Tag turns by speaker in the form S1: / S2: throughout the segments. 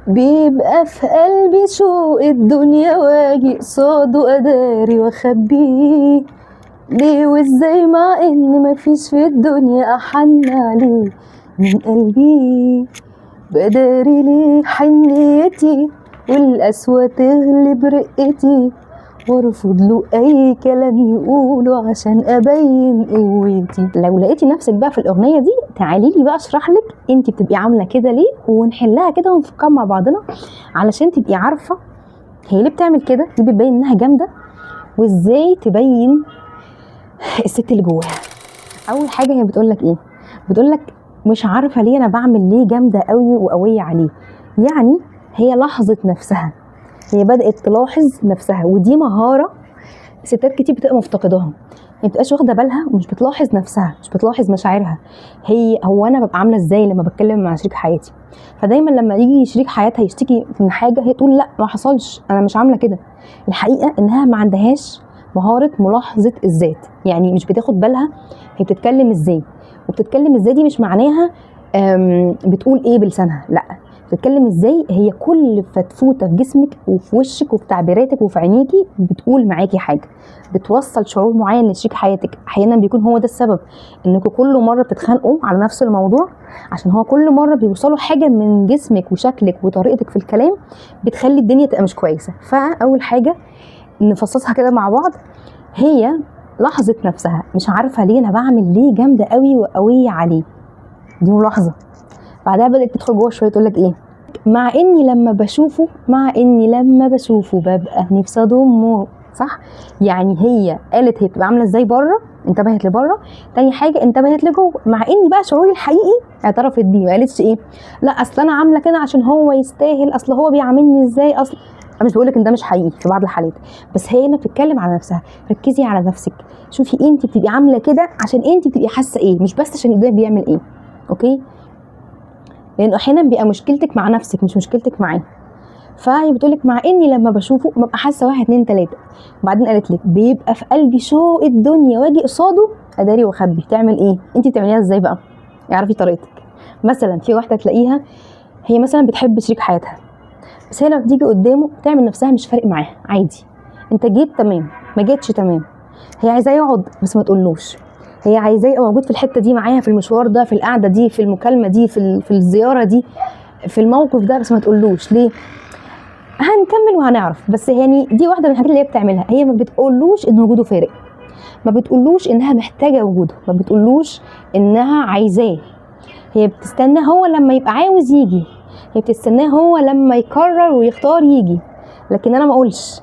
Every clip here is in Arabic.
S1: بيبقى في قلبي شوق الدنيا واجي قصاده اداري واخبيه. ليه وازاي مع ان مفيش في الدنيا احن عليه من قلبي؟ بداري ليه حنيتي والقسوة تغلب رقتي، وارفض له اي كلام يقوله عشان ابين قوتي. لو لقيتي نفسك بقى في الاغنيه دي تعالي لي بقى اشرح لك انت بتبقي عامله كده ليه، ونحلها كده ونفكر مع بعضنا علشان تبقي عارفه هي ليه بتعمل كده، دي بتبين انها جامده، وازاي تبين الست اللي جواها. اول حاجه هي بتقول لك ايه؟ بتقول لك مش عارفه ليه انا بعمل ليه جامده قوي وقويه عليه. يعني هي لاحظت نفسها، هي بدات تلاحظ نفسها، ودي مهاره ستات كتير بتبقى مفتقداها. هي مبتبقاش واخده بالها ومش بتلاحظ نفسها، مش بتلاحظ مشاعرها. هو انا ببقى عامله ازاي لما بتكلم مع شريك حياتي؟ فدايما لما يجي شريك حياتها يشتكي من حاجه هي تقول لا ما حصلش، انا مش عامله كده. الحقيقه انها ما عندهاش مهاره ملاحظه الذات، يعني مش بتاخد بالها هي بتتكلم ازاي. وبتتكلم ازاي دي مش معناها بتقول ايه بلسانها، لا، بتتكلم ازاي هي كل فتفوته في جسمك وفي وشك وفي تعبيراتك وفي عينيكي بتقول معاكي حاجه، بتوصل شعور معين لشريك حياتك. احيانا بيكون هو ده السبب انكم كل مره بتتخانقوا على نفس الموضوع، عشان هو كل مره بيوصلوا حاجه من جسمك وشكلك وطريقتك في الكلام بتخلي الدنيا تبقى مش كويسه. فاول حاجه نفصصها كده مع بعض، هي لاحظت نفسها مش عارفه ليه انا بعمل ليه جامده قوي وقويه عليه، دي ملاحظه. بعدها بدات تدخل جوه شويه تقول لك ايه؟ مع اني لما بشوفه ببقى نفسي اضمه. صح؟ يعني هي قالت هي بتبقى عامله ازاي بره، انتبهت لبره. تاني حاجه انتبهت لجوه، مع اني بقى شعوري الحقيقي اعترفت بيه، ما قالتش ايه لا اصل انا عامله كده عشان هو يستاهل، اصل هو بيعاملني ازاي، اصل انا مش بقولك ان ده مش حقيقي في بعض الحالات، بس هي هنا بتتكلم على نفسها. ركزي على نفسك، شوفي انت بتبقي عامله كده عشان انت بتبقي حاسه ايه، مش بس عشان قدامك بيعمل ايه. اوكي؟ لان احيانا بيبقى مشكلتك مع نفسك مش مشكلتك معاه. فهي بتقولك مع اني لما بشوفه ببقى حاسه 1 2 3. بعدين قالت لك بيبقى في قلبي شوق الدنيا واجي قصاده اداري واخبي. تعمل ايه؟ انت بتعمليها ازاي بقى؟ اعرفي طريقتك. مثلا في واحده تلاقيها هي مثلا بتحب شريك حياتها، بس هي لما بتيجي قدامه بتعمل نفسها مش فارق معاها، عادي، انت جيت تمام، ما جيتش تمام. هي عايزاه يقعد بس ما تقولوش، هي عايزاه يبقى موجود في الحته دي معاها، في المشوار ده، في القعده دي، في المكالمه دي، في الزياره دي، في الموقف ده، بس ما تقولوش. ليه؟ هنكمل وهنعرف. بس يعني دي واحده من الحاجات اللي هي بتعملها، هي ما بتقولوش ان وجوده فارق، ما بتقولوش انها محتاجه وجوده، ما بتقولوش انها عايزاه. هي بتستناه هو لما يبقى عاوز يجي، هي بتستناه هو لما يقرر ويختار يجي، لكن انا ما اقولش.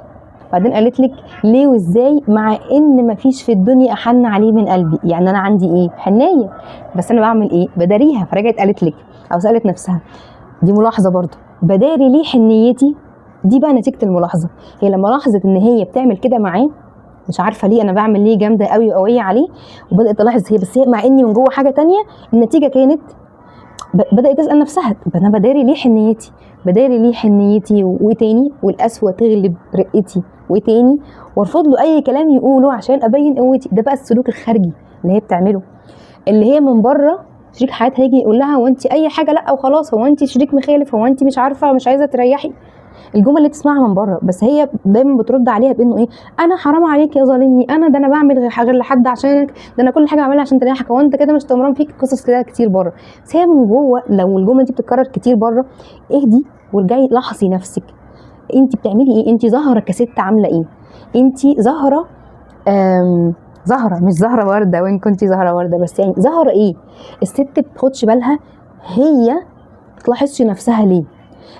S1: بعدين قالت لك ليه وازاي مع ان مفيش في الدنيا احن عليه من قلبي. يعني انا عندي ايه؟ حنيه، بس انا بعمل ايه؟ بداريها. فرجعت قالت لك او سالت نفسها، دي ملاحظه برضو، بداري ليه حنيتي؟ دي بقى نتيجه الملاحظه. هي لما لاحظت ان هي بتعمل كده معاه، مش عارفه ليه انا بعمل ليه جامده قوي وقويه عليه، وبدات تلاحظ هي بس هي مع اني من جوه حاجه تانية. النتيجه كانت بدات تسال نفسها طب انا بداري ليه حنيتي؟ بداري ليه حنيتي وايه تاني؟ والقسوه تغلب رقتي وايه تاني؟ وارفض له اي كلام يقوله عشان ابين قوتي. ده بقى السلوك الخارجي اللي هي بتعمله، اللي هي من بره شريك حياتها يجي يقول لها هو انت اي حاجه لا وخلاص، هو انت شريك مخالف، هو انت مش عارفه مش عايزه تريحي. الجمل اللي تسمعها من بره، بس هي دايما بترد عليها بانه ايه؟ انا حرام عليك يا ظالمني، انا ده انا بعمل غير لحد عشانك، ده انا كل حاجه بعملها عشان تريحك، هو انت كده مش طمران فيك. قصص كده كتير بره، بس هي من جوه لو الجمله دي بتتكرر كتير بره اهدي وارجعي لاحظي نفسك. انت بتعملي ايه؟ انت ظاهره كست عامله ايه؟ انت ظاهره زهره، مش زهره ورده، وان كنتي زهره ورده، بس يعني زهره ايه؟ الست بتاخدش بالها هي بتلاحظش نفسها ليه؟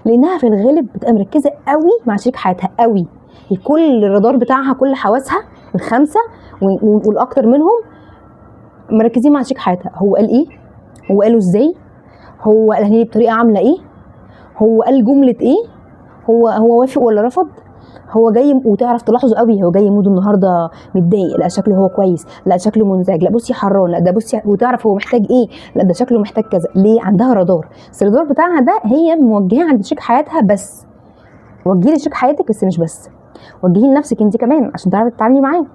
S1: لانها في الغالب بتبقى مركزه قوي مع شريك حياتها قوي، هي كل الرادار بتاعها كل حواسها الخمسه والاكتر منهم مركزين مع شريك حياتها. هو قال ايه؟ هو قاله ازاي؟ هو قالها لي بطريقه عامله ايه؟ هو قال جمله ايه؟ هو وافق ولا رفض؟ هو جاي، وتعرف تلاحظه قوي، هو جاي موده النهارده متضايق، لا شكله هو كويس، لا شكله منزعج، لا بصي حران، لا ده بصي، وتعرف هو محتاج ايه، لا ده شكله محتاج كذا. ليه؟ عندها رادار، بس الرادار بتاعها ده هي موجهه عند شريك حياتها بس. وجهي لشريك حياتك بس مش بس، وجهي لنفسك انت كمان عشان تعرفي تتعاملي معاه.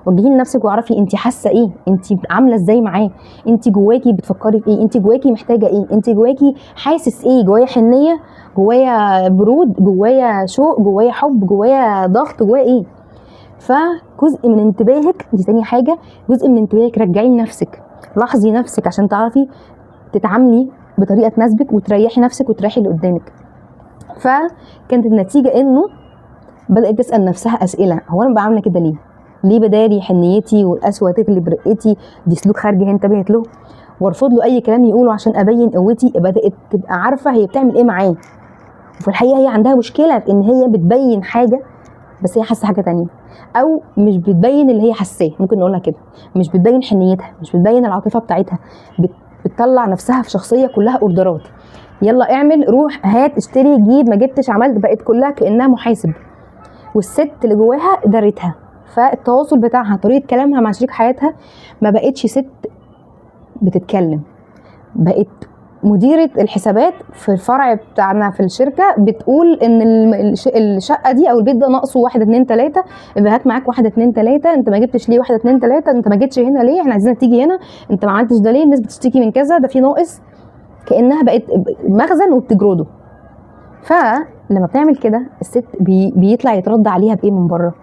S1: وجهي لنفسك واعرفي انت حاسه ايه، انت عامله ازاي معاه، انت جواكي بتفكري في ايه، انت جواكي محتاجه ايه، انت جواكي حاسس ايه، جوايا حنيه، جوايا برود، جوايا شوق، جوايا حب، جوايا ضغط، جوايا ايه. فجزء من انتباهك دي تاني حاجه، جزء من انتباهك رجعي لنفسك، لاحظي نفسك عشان تعرفي تتعاملي بطريقه تناسبك وتريحي نفسك وتريحي اللي قدامك. فكانت النتيجه انه بدات تسال نفسها اسئله، هو انا بعمل كده ليه؟ ليه بداري حنيتي والقسوه تغلب رقتي؟ دي سلوك خارجي هي انتبهت له، وارفض له اي كلام يقوله عشان ابين قوتي. بدات تبقى عارفه هي بتعمل ايه معاه، وفي الحقيقه هي عندها مشكله في ان هي بتبين حاجه بس هي حاسه حاجه تانية، او مش بتبين اللي هي حاساه، ممكن نقولها كده، مش بتبين حنيتها، مش بتبين العاطفه بتاعتها، بتطلع نفسها في شخصيه كلها اوردرات، يلا اعمل، روح، هات، اشتري، جيب، ما جبتش، عملت، بقت كلها كانها محاسب. والست اللي جواها دارتها، فالتواصل بتاعها، طريقه كلامها مع شريك حياتها ما بقتش ست بتتكلم، بقت مديرة الحسابات في الفرع بتاعنا في الشركة بتقول ان الشقة دي او البيت ده ناقصه 1 2 3، يبقى هات معاك 1 2 3، انت ما جبتش ليه 1 2 3، انت ما جيتش هنا ليه، احنا عايزينك تيجي هنا، انت ما عملتش ده ليه، الناس بتشتكي من كذا، ده في ناقص، كأنها بقت مخزن وبتجرده. فلما بتعمل كده الست بيطلع يترد عليها بايه من بره؟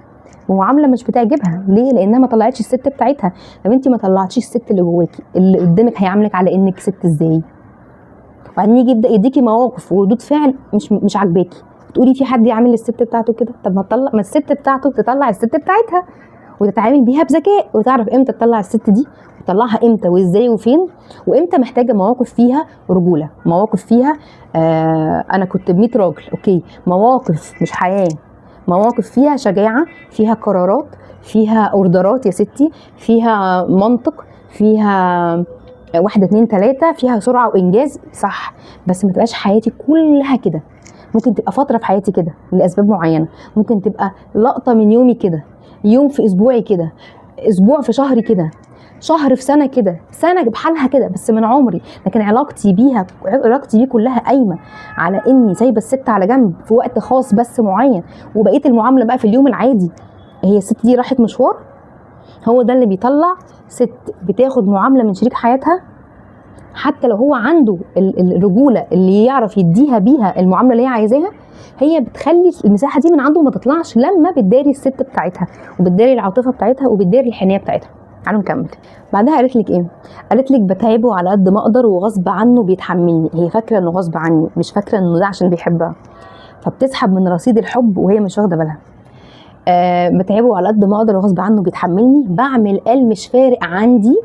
S1: ومعامله مش بتعجبها. ليه؟ لانها ما طلعتش الست بتاعتها. طب انت ما طلعتيش الست اللي جواكي، اللي قدامك هيعاملك على انك ست ازاي؟ وبعدين يجي يبدا يديكي مواقف وردود فعل مش عاجباكي، تقولي في حد يعمل الست بتاعته كده؟ طب ما تطلع، ما الست بتاعته تطلع الست بتاعتها وتتعامل بيها بذكاء، وتعرف امتى تطلع الست دي وتطلعها امتى وازاي وفين، وامتى محتاجه مواقف فيها رجوله، مواقف فيها انا كنت ب100 راجل، اوكي، مواقف مش حياه، مواقف فيها شجاعه، فيها قرارات، فيها اوردرات يا ستي، فيها منطق، فيها 1 2 3، فيها سرعه وانجاز، صح، بس ما تبقاش حياتي كلها كده. ممكن تبقى فتره في حياتي كده لاسباب معينه، ممكن تبقى لقطه من يومي كده، يوم في اسبوعي كده، اسبوع في شهري كده، شهر في سنه كده، سنه بحالها كده بس من عمري. لكن علاقتي بيه كلها قايمه على اني سايبه الست على جنب في وقت خاص بس معين، وبقيه المعامله بقى في اليوم العادي هي الست دي راحت مشوار. هو ده اللي بيطلع ست بتاخد معامله من شريك حياتها حتى لو هو عنده الرجوله اللي يعرف يديها بيها المعامله اللي هي عايزاها، هي بتخلي المساحه دي من عنده ما تطلعش لما بتداري الست بتاعتها وبتداري العاطفه بتاعتها وبتداري الحنيه بتاعتها. تعالوا نكمل. بعدها قالت لك ايه؟ قالت لك بتعبه على قد ما اقدر وغصب عنه بيتحملني. هي فاكره انه غصب عني، مش فاكره انه ده عشان بيحبها، فبتسحب من رصيد الحب وهي مش واخده بالها. بتعبه على قد ما اقدر وغصب عنه بيتحملني، بعمل قال مش فارق عندي.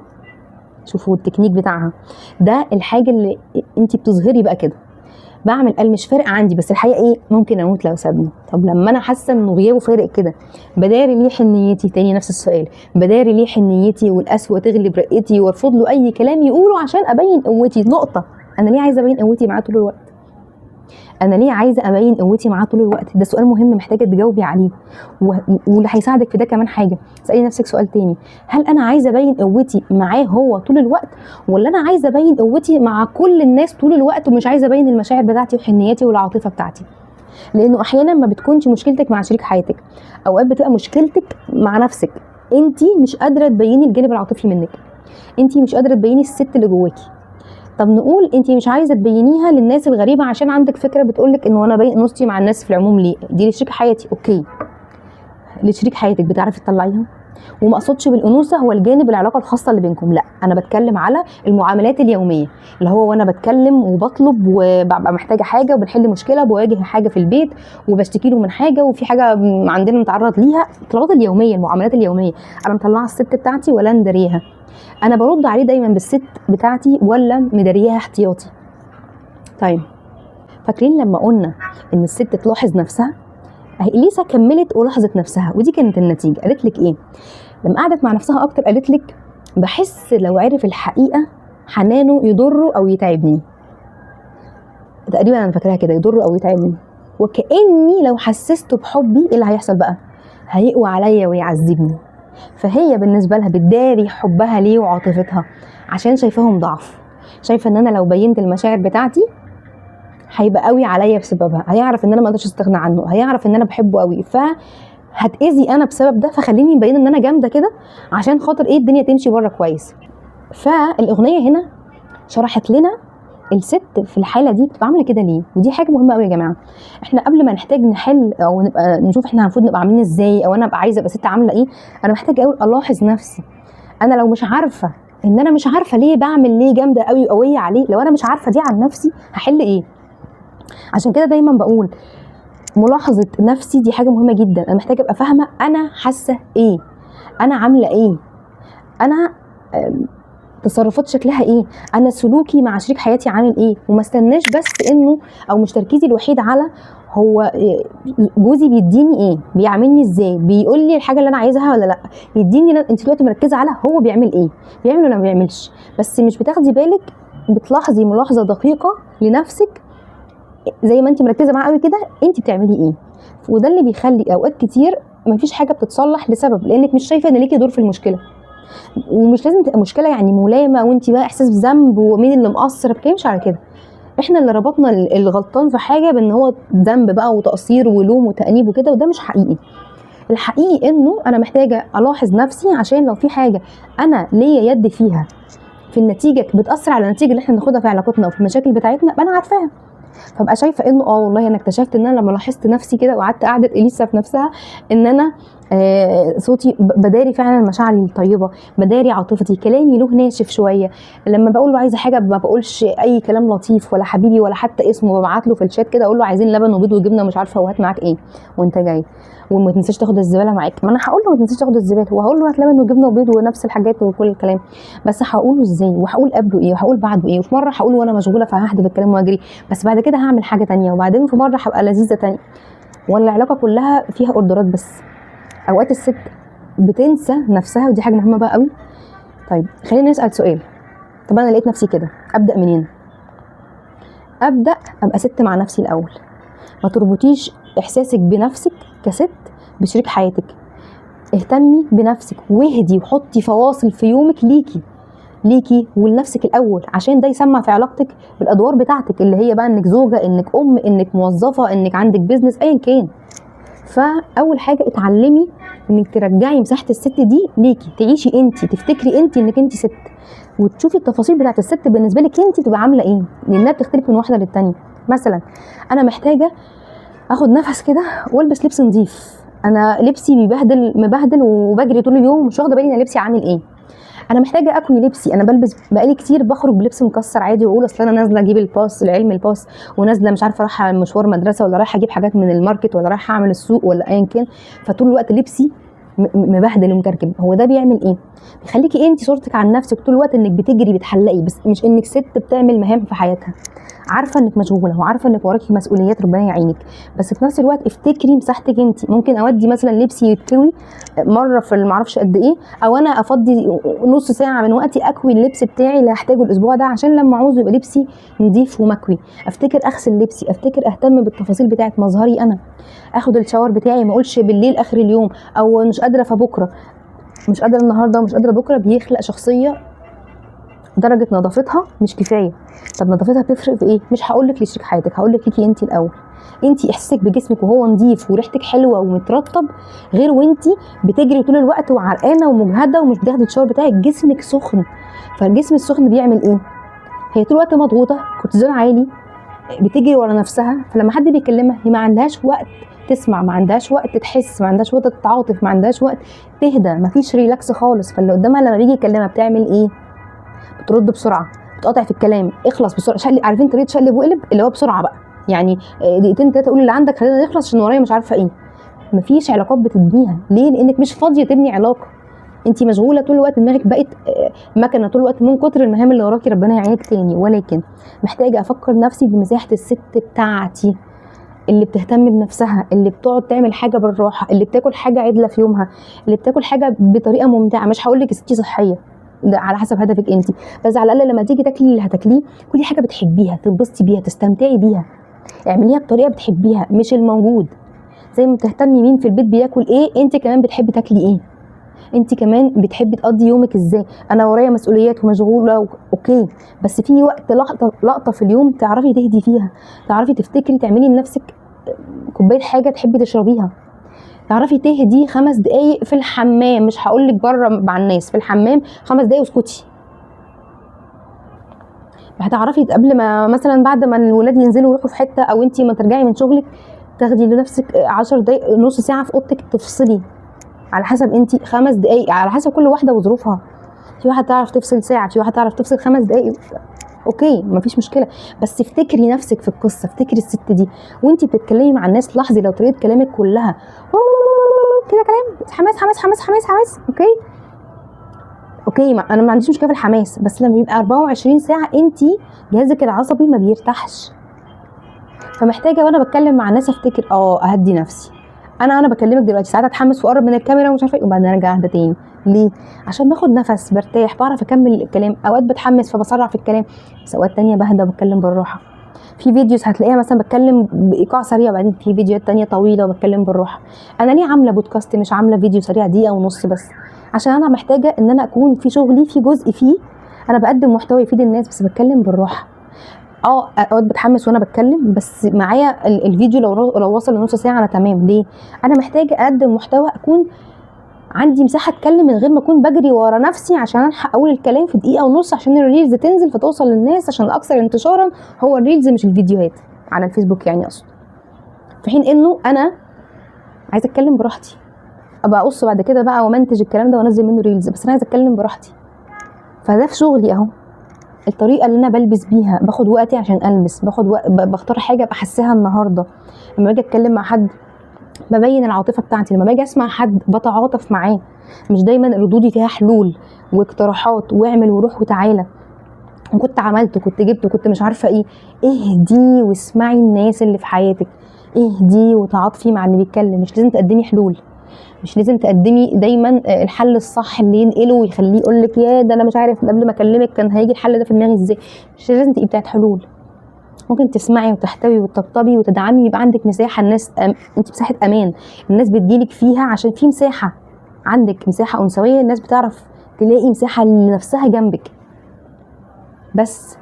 S1: شوفوا التكنيك بتاعها ده، الحاجه اللي انت بتظهري بقى كده، بعمل قال مش فارق عندي، بس الحقيقه ايه؟ ممكن اموت لو سابني. طب لما انا حاسه انه غيابه فارق كده، بداري ليه حنيتي؟ تاني نفس السؤال، بداري ليه حنيتي والقسوه تغلب رقتي وارفض له اي كلام يقوله عشان ابين قوتي؟ نقطه. انا ليه عايزه ابين قوتي معاه طول الوقت؟ انا ليه عايزه ابين قوتي معاه طول الوقت؟ ده سؤال مهم محتاجه تجاوبي عليه، واللي هيساعدك في ده كمان حاجه، اسالي نفسك سؤال تاني، هل انا عايزه ابين قوتي معاه هو طول الوقت، ولا انا عايزه ابين قوتي مع كل الناس طول الوقت ومش عايزه ابين المشاعر بتاعتي وحنياتي والعاطفه بتاعتي؟ لانه احيانا ما بتكونش مشكلتك مع شريك حياتك، اوقات بتبقى مشكلتك مع نفسك، انت مش قادره تبيني الجانب العاطفي منك، انت مش قادره تبيني الست اللي جواكي. طب نقول انت مش عايزه تبينيها للناس الغريبه عشان عندك فكره بتقولك انه انا باين نصي مع الناس في العموم، ليه؟ دي لشريك حياتي، اوكي، لشريك حياتك بتعرفي تطلعيها. وما اقصدش بالانوثه هو الجانب العلاقه الخاصه اللي بينكم، لا، انا بتكلم على المعاملات اليوميه، اللي هو وانا بتكلم وبطلب وببقى محتاجه حاجه وبنحل مشكله، بواجه حاجه في البيت وبشتكي له من حاجه وفي حاجه عندنا متعرض ليها، الطلبات اليوميه، المعاملات اليوميه، انا مطلعه الست بتاعتي ولا مداريها؟ انا برد عليه دايما بالست بتاعتي ولا مداريها احتياطي؟ طيب فاكرين لما قلنا ان الست تلاحظ نفسها؟ ليسا كملت ولاحظت نفسها، ودي كانت النتيجه. قالت لك ايه لما قعدت مع نفسها اكتر؟ قالت لك بحس لو عرف الحقيقه حنانه يضره او يتعبني. تقريبا انا فاكراها كده، يضره او يتعبني، وكاني لو حسسته بحبي ايه اللي هيحصل بقى؟ هيقوى عليا ويعذبني. فهي بالنسبه لها بتداري حبها ليه وعاطفتها عشان شايفاهم ضعف، شايفه ان انا لو بينت المشاعر بتاعتي هيبقى قوي عليا بسببها، هيعرف ان انا ما اقدرش استغنى عنه، هيعرف ان انا بحبه قوي، هتاذي انا بسبب ده، فخليني مبين ان انا جامده كده عشان خاطر ايه الدنيا تمشي بره كويس. فالاغنيه هنا شرحت لنا الست في الحاله دي بتبقى عامله كده ليه، ودي حاجه مهمه قوي يا جماعه. احنا قبل ما نحتاج نحل او نبقى نشوف احنا المفروض نبقى عاملين ازاي، او انا ابقى عايزه ابقى ست عامله ايه، انا محتاجه اول الاحظ نفسي. انا لو مش عارفه ان انا مش عارفه ليه بعمل ليه جامده قوي وقويه عليه، لو انا مش عارفه دي عن نفسي هحل ايه؟ عشان كده دايما بقول ملاحظه نفسي دي حاجه مهمه جدا. انا محتاجه ابقى فاهمه انا حاسه ايه، انا عامله ايه، انا تصرفات شكلها ايه، انا سلوكي مع شريك حياتي عامل ايه. وما استناش بس انه او مش تركيزي الوحيد على هو جوزي بيديني ايه، بيعاملني ازاي، بيقول لي الحاجه اللي انا عايزها ولا لا، يديني. انت دلوقتي مركزه على هو بيعمل ايه، بيعمل ولا ما بيعملش، بس مش بتاخدي بالك بتلاحظي ملاحظه دقيقه لنفسك زي ما انت مركزه معاه قوي كده انت بتعملي ايه. وده اللي بيخلي اوقات كتير مفيش حاجه بتتصلح لسبب لانك مش شايفه ان ليكي دور في المشكله. ومش لازم تبقى مشكله يعني ملامه وانت بقى احساس بذنب ومين اللي مقصر، ما بتكلمش على كده. احنا اللي ربطنا الغلطان في حاجه بان هو ذنب بقى وتقصير ولوم وتانيب وكده، وده مش حقيقي. الحقيقي انه انا محتاجه الاحظ نفسي عشان لو في حاجه انا ليا يد فيها في النتيجه بتاثر على النتيجه اللي احنا بناخدها في علاقتنا او في المشاكل بتاعتنا ابقى انا عارفاها. فابقى شايفه انه والله انا اكتشفت ان انا لما لاحظت نفسي كده وقعدت قعده اليسا في نفسها ان انا صوتي بداري فعلا مشاعري الطيبه، بداري عاطفتي، كلامي له ناشف شويه. لما بقول له عايزه حاجه ما بقولش اي كلام لطيف ولا حبيبي ولا حتى اسمه، ببعت له في الشات كده اقول له عايزين لبن وبيض وجبنه ومش عارفه وهات معاك ايه وانت جاي، وما تنساش تاخد الزباله معاك. ما انا هقول له ما تنساش تاخد الزباله وهقول له هات لبن وجبنه وبيض ونفس الحاجات وكل الكلام، بس هقوله ازاي وهقول قبله ايه وهقول بعده ايه. وفي مره هقول وانا مشغوله فههدف الكلام واجري، بس بعد كده هعمل حاجه تانية، وبعدين في مره هبقى لذيذه تانية. ولا العلاقه كلها فيها اوردرات بس. اوقات الست بتنسى نفسها ودي حاجه مهمه بقى قوي. طيب خلينا نسال سؤال، طب انا لقيت نفسي كده ابدا منين؟ ابدا ابقى ست مع نفسي الاول. ما تربطيش احساسك بنفسك كست بشريك حياتك. اهتمي بنفسك واهدي وحطي فواصل في يومك ليكي ولنفسك الاول، عشان ده يسمع في علاقتك بالادوار بتاعتك اللي هي بقى انك زوجه، انك ام، انك موظفه، انك عندك بيزنس، ايا كان. فاول حاجه اتعلمي انك ترجعي مساحه الست دي ليكي، تعيشي انت، تفتكري انت انك انت ست، وتشوفي التفاصيل بتاعت الست بالنسبه لك انت تبقى عامله ايه، لانها بتختلف من واحده للتانيه. مثلا انا محتاجه اخد نفس كده والبس لبس نظيف، انا لبسي مبهدل وبجري طول اليوم مش واخده بالي انا لبسي عامل ايه. انا محتاجه اكوي لبسي، انا بلبس بقالي كتير بخرج بلبس مكسر عادي واقول اصل انا نازله اجيب الباص العلم الباص، ونازله مش عارفه رايحه مشوار مدرسه ولا رايحه اجيب حاجات من الماركت ولا رايحه اعمل السوق ولا ايا كان، فطول الوقت لبسي مبهدل ومكركب. هو ده بيعمل ايه؟ بيخليكي انت صورتك عن نفسك طول الوقت انك بتجري بتحلقي، بس مش انك ست بتعمل مهام في حياتها. عارفه انك مشغوله وعارفه انك وراكي مسؤوليات ربنا يعينك، بس في نفس الوقت افتكري مساحتك انت. ممكن اودي مثلا لبسي يتكوي مره في معرفش قد ايه، او انا افضي نص ساعه من وقتي اكوي اللبس بتاعي اللي هحتاجه الاسبوع ده عشان لما عاوزه يبقى لبسي نضيف ومكوي. افتكر اغسل لبسي، افتكر اهتم بالتفاصيل بتاعه مظهري انا، اخد الشاور بتاعي، ما اقولش بالليل اخر اليوم او مش قادره فبكره، مش قادره النهارده ومش قادره بكره. بيخلق شخصيه درجه نظافتها مش كفايه. طب نظافتها بتفرق في ايه؟ مش هقول لك لشريك حياتك، هقول لك ليكي انت الاول. انت احساسك بجسمك وهو نظيف وريحتك حلوه ومترطب غير وانت بتجري طول الوقت وعرقانه ومجهده ومش بتاخدي الشاور بتاعك، جسمك سخن. فالجسم السخن بيعمل ايه؟ هي طول الوقت مضغوطه، كورتيزون عالي، بتجري ورا نفسها، فلما حد بيكلمها هي ما عندهاش وقت تسمع، ما عندهاش وقت تحس، ما عندهاش وقت تتعاطف، ما عندهاش وقت تهدى، ما فيش ريلاكس خالص. فاللي قدامها لما بيجي يكلمها بتعمل ايه؟ بترد بسرعه، بتقاطع في الكلام، اخلص بسرعه، شقلب. عارفين طريقه شقلب وقلب اللي هو بسرعه بقى، يعني دقيقتين تلاته قولي اللي عندك خلينا نخلص عشان ورايا مش عارفه ايه. مفيش علاقات بتبنيها ليه؟ لانك مش فاضيه تبني علاقه. انت مشغوله طول الوقت، دماغك بقت مكنه طول الوقت من كتر المهام اللي وراكي، ربنا يعينك تاني. ولكن محتاجه افكر نفسي بمساحه الست بتاعتي اللي بتهتم بنفسها، اللي بتقعد تعمل حاجه بالراحه، اللي بتاكل حاجه عدله في يومها، اللي بتاكل حاجه بطريقه ممتعه. مش هقول لك ستي صحيه، ده على حسب هدفك انت، بس على الاقل لما تيجي تاكلي اللي هتاكليه كلي حاجه بتحبيها، تنبسطي بيها، تستمتعي بيها، اعمليها بطريقه بتحبيها مش الموجود. زي ما بتهتمي مين في البيت بياكل ايه، انت كمان بتحبي تاكلي ايه، انت كمان بتحبي تقضي يومك ازاي. انا ورايا مسؤوليات ومشغوله اوكي، بس في وقت لقطه في اليوم تعرفي تهدي فيها، تعرفي تفتكري، تعملي لنفسك كوبايه حاجه تحبي تشربيها. تعرفي تهدي 5 دقايق في الحمام، مش هقولك بره مع الناس، في الحمام 5 دقايق واسكتي. هتعرفي قبل ما مثلا بعد ما الولاد ينزلوا يروحوا في حته او انتي ما ترجعي من شغلك تاخدي لنفسك 10 دقايق نص ساعه في اوضتك تفصلي، على حسب انتي 5 دقايق، على حسب كل واحده وظروفها. في واحده تعرف تفصل ساعه، في واحده تعرف تفصل 5 دقايق، اوكي مفيش مشكله. بس افتكري نفسك في القصه، افتكري الست دي وانتي بتتكلمي مع الناس. لاحظي لو طريقه كلامك كلها كده كلام حماس حماس حماس حماس حماس، اوكي انا ما عنديش مشكله في الحماس، بس لما يبقى 24 ساعه انتي جهازك العصبي ما بيرتاحش. فمحتاجه وانا بتكلم مع الناس افتكر اهدي نفسي. انا بكلمك دلوقتي ساعات اتحمس واقرب من الكاميرا ومش عارفه ايه، وبعدين ارجع اهدى تاني. ليه؟ عشان باخد نفس، برتاح، بعرف اكمل الكلام. اوقات بتحمس فبسرع في الكلام، بس اوقات تانية بهدى وبتكلم بالراحه. في فيديوز هتلاقيها مثلا بتكلم بايقاع سريع، وبعدين في فيديوهات تانية طويله وبتكلم بالراحه. انا ليه عامله بودكاست مش عامله فيديو سريع دقيقه ونص بس؟ عشان انا محتاجه ان انا اكون في شغلي في جزء فيه انا بقدم محتوى يفيد الناس، بس بتكلم بالراحه. اوقات بتحمس وانا بتكلم، بس معايا الفيديو لو وصل لنص ساعه انا تمام. ليه؟ انا محتاجه اقدم محتوى اكون عندي مساحه اتكلم من غير ما اكون بجري ورا نفسي عشان الحق اقول الكلام في دقيقه ونص عشان الريلز تنزل فتوصل للناس. عشان الاكثر انتشارا هو الريلز مش الفيديوهات على الفيسبوك يعني اقصد. في حين انه انا عايزه اتكلم براحتي، ابقى اقص بعد كده بقى ومنتج الكلام ده وانزل منه ريلز، بس انا عايزه اتكلم براحتي. فده في شغلي اهو، الطريقه اللي انا بلبس بيها، باخد وقتي عشان البس، باخد بختار حاجه بحسها النهارده. لما باجي اتكلم مع حد ببين العاطفه بتاعتي، لما باجي اسمع حد بتعاطف معاه. مش دايما ردودي فيها حلول واقتراحات واعمل وروح وتعالى وكنت عملت وكنت جبت وكنت مش عارفه ايه. اهدي واسمعي الناس اللي في حياتك، اهدي وتعاطفي مع اللي بيتكلم. مش لازم تقدمي حلول، مش لازم تقدمي دايما الحل الصح اللي ينقله ويخليه يقول لك يا ده انا مش عارف قبل ما اكلمك كان هيجي الحل ده في دماغي ازاي. مش لازم تبقي بتاعت حلول. ممكن تسمعي وتحتوي وتطبطبي وتدعمي، يبقى عندك مساحه. الناس انت مساحه امان، الناس بتجيلك فيها عشان في مساحه، عندك مساحه انثويه، الناس بتعرف تلاقي مساحه لنفسها جنبك. بس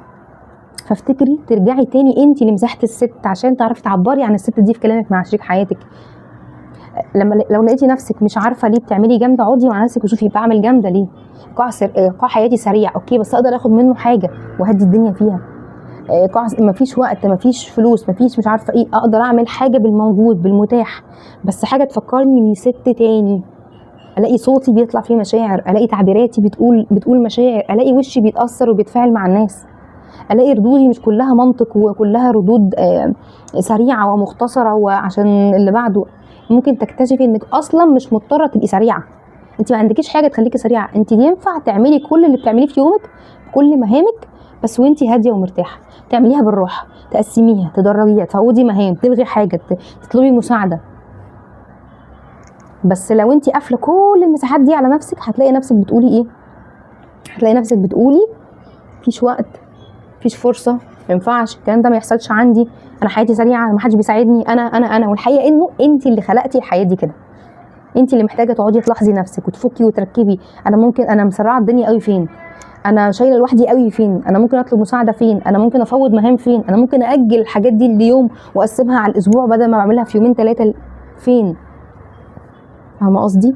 S1: فافتكري ترجعي تاني انت لمساحه الست عشان تعرفي تعبري عن الست دي في كلامك مع شريك حياتك. لو لقيتي نفسك مش عارفه ليه بتعملي جامده، اقعدي مع نفسك وشوفي بعمل جامده ليه. قاع حياتي سريع اوكي، بس اقدر اخد منه حاجه وهدي الدنيا فيها. مفيش وقت، مفيش فلوس، مفيش مش عارفه ايه، اقدر اعمل حاجه بالموجود بالمتاح، بس حاجه تفكرني اني ست تاني. الاقي صوتي بيطلع فيه مشاعر، الاقي تعبيراتي بتقول مشاعر، الاقي وشي بيتاثر وبيتفاعل مع الناس، الاقي ردودي مش كلها منطق وكلها ردود سريعه ومختصره وعشان اللي بعده. ممكن تكتشفي انك اصلا مش مضطره تبقي سريعه، انت ما عندكيش حاجه تخليكي سريعه، انت ينفع تعملي كل اللي بتعمليه في يومك بكل مهامك بس وانت هاديه ومرتاحه. تعمليها بالراحه، تقسميها، تدرجيها، تفوضي مهام، تلغي حاجه، تطلبي مساعده. بس لو انت قافله كل المساحات دي على نفسك هتلاقي نفسك بتقولي ايه؟ هتلاقي نفسك بتقولي مفيش وقت، مفيش فرصه، ما ينفعش الكلام ده، ما يحصلش عندي، انا حياتي سريعه، ما حدش بيساعدني، انا. والحقيقه انه انت اللي خلقتي الحياه دي كده، انت اللي محتاجه تقعدي تلاحظي نفسك وتفكي وتركبي. انا مسرعه الدنيا قوي فين؟ انا شايله لوحدي قوي فين؟ انا ممكن اطلب مساعده فين؟ انا ممكن افوض مهام فين؟ انا ممكن اجل الحاجات دي ليوم واقسمها على الاسبوع بدل ما بعملها في يومين 3 فين؟ فاهمه قصدي؟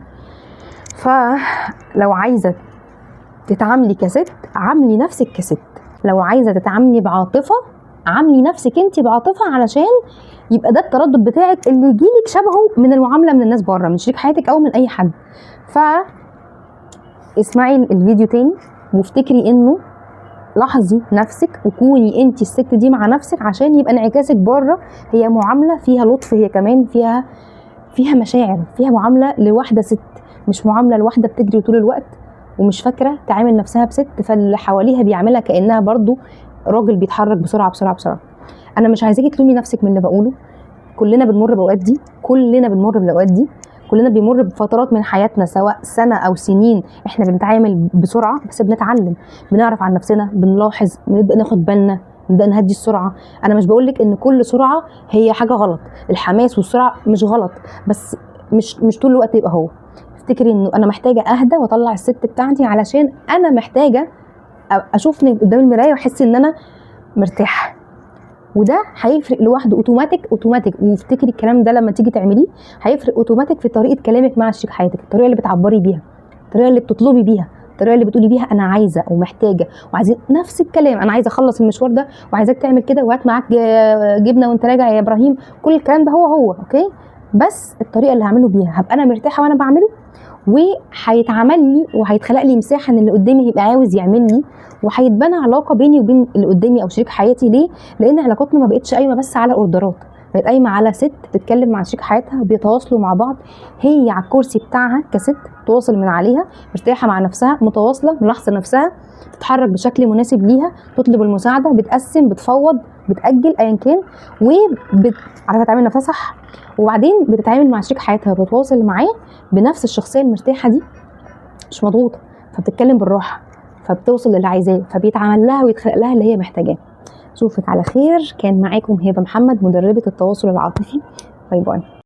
S1: فلو عايزه تتعاملي كست عاملي نفسك كست، لو عايزه تتعاملي بعاطفه عاملي نفسك انت بعاطفه، علشان يبقى ده التردد بتاعك اللي يجيلك شبهه من المعامله من الناس بره، من شريك حياتك او من اي حد. اسمعي الفيديو تاني وافتكري انه لاحظي نفسك وكوني انت الست دي مع نفسك، عشان يبقى انعكاسك بره هي معامله فيها لطف، هي كمان فيها مشاعر، فيها معامله لواحده ست، مش معامله لواحده بتجري طول الوقت ومش فاكره تعامل نفسها بست، فاللي حواليها بيعملها كانها برضو راجل بيتحرك بسرعه بسرعه بسرعه. انا مش عايزاكي تلومي نفسك من اللي بقوله، كلنا بنمر باوقات دي، كلنا بنمر بالاوقات دي، كلنا بنمر بفترات من حياتنا سواء سنه او سنين احنا بنتعامل بسرعه، بس بنتعلم، بنعرف عن نفسنا، بنلاحظ، بنبدا ناخد بالنا، نبدا نهدي السرعه. انا مش بقولك ان كل سرعه هي حاجه غلط، الحماس والسرعه مش غلط، بس مش طول الوقت يبقى هو. افتكري انه انا محتاجه اهدى واطلع الست بتاعتي، علشان انا محتاجه اشوفني قدام المرايه واحس ان انا مرتاحه. وده هيفرق لوحده اوتوماتيك وافتكري الكلام ده لما تيجي تعمليه، هيفرق اوتوماتيك في طريقه كلامك مع شريك حياتك، الطريقه اللي بتعبري بيها، الطريقه اللي بتطلبي بيها، الطريقه اللي بتقولي بيها انا عايزه ومحتاجه وعايزين نفس الكلام، انا عايزه اخلص المشوار ده وعايزاك تعمل كده وهات معاك جبنه وانت راجع يا ابراهيم، كل الكلام ده هو اوكي، بس الطريقه اللي هعمله بيها هبقى انا مرتاحه وانا بعمله، وهيتعمل لي وهيتخلق لي مساحه ان اللي قدامي يبقى عاوز يعمل لي، وهيتبنى علاقه بيني وبين اللي قدامي او شريك حياتي. ليه؟ لان علاقتنا ما بقتش قايمه بس على اوردرات، بقت قايمه على ست بتتكلم مع شريك حياتها، بيتواصلوا مع بعض، هي على الكرسي بتاعها كست تواصل من عليها، مرتاحه مع نفسها، متواصله، ملاحظه نفسها، تتحرك بشكل مناسب ليها، تطلب المساعده، بتقسم، بتفوض، بتاجل، ايا كان، عارفه تعمل نفسها صح، وبعدين بتتعامل مع شريك حياتها وبتواصل معاه بنفس الشخصيه المرتاحه دي، مش مضغوطه، فبتتكلم بالراحه، فبتوصل للي عايزاه، فبيتعمل لها ويتخلق لها اللي هي محتاجاه. اشوفك على خير. كان معاكم هبه محمد، مدربه التواصل العاطفي. باي باي.